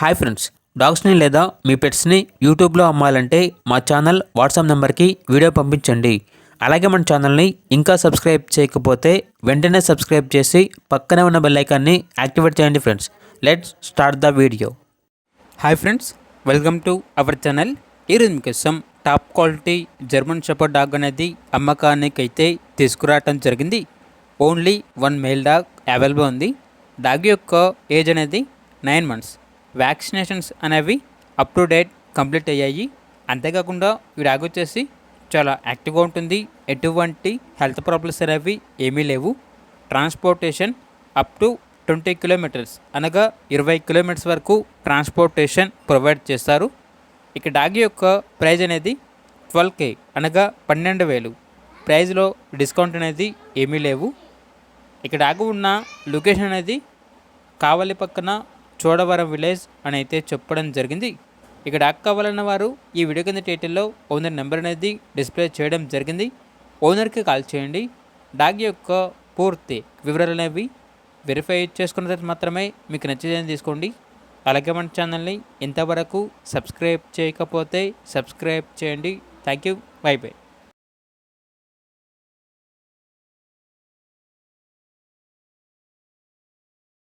Hi friends, డాగ్స్ని లేదా మీ పెట్స్ని యూట్యూబ్లో అమ్మాలంటే మా ఛానల్ వాట్సాప్ నెంబర్కి వీడియో పంపించండి. అలాగే మన ఛానల్ని ఇంకా సబ్స్క్రైబ్ చేయకపోతే వెంటనే సబ్స్క్రైబ్ చేసి పక్కనే ఉన్న బెల్ ఐకాన్ని యాక్టివేట్ చేయండి friends. Let's start the video. Hi friends, welcome to our channel. ఈరోజు మీకోసం top quality German shepherd dog అనేది అమ్మకానికి అయితే తీసుకురావటం జరిగింది. Only one male dog available ఉంది. డాగ్ యొక్క ఏజ్ అనేది 9 months. వ్యాక్సినేషన్స్ అనేవి అప్ టు డేట్ కంప్లీట్ అయ్యాయి. అంతేకాకుండా ఈ డాగ్ వచ్చేసి చాలా యాక్టివ్గా ఉంటుంది. ఎటువంటి హెల్త్ ప్రాబ్లమ్స్ అనేవి ఏమీ లేవు. ట్రాన్స్పోర్టేషన్ అప్ టు 20 kilometers అనగా 20 kilometers వరకు ట్రాన్స్పోర్టేషన్ ప్రొవైడ్ చేస్తారు. ఇక డాగ్ యొక్క ప్రైజ్ అనేది 12K అనగా 12,000. ప్రైజ్లో డిస్కౌంట్ అనేది ఏమీ లేవు. ఇక డాగ్ ఉన్న లొకేషన్ అనేది కావలి పక్కన చోడవరం విలేజ్ అని అయితే చెప్పడం జరిగింది. ఇక డాగ్ కావాలన్న వారు ఈ వీడియో కింద టైటిల్లో ఓనర్ నెంబర్ అనేది డిస్ప్లే చేయడం జరిగింది. ఓనర్కి కాల్ చేయండి. డాగ్ యొక్క పూర్తి వివరాలు అనేవి వెరిఫై చేసుకున్న తర్వాత మాత్రమే మీకు నచ్చేదని తీసుకోండి. అలాగే మన ఛానల్ని ఇంతవరకు సబ్స్క్రైబ్ చేయకపోతే సబ్స్క్రైబ్ చేయండి. Thank you. By by.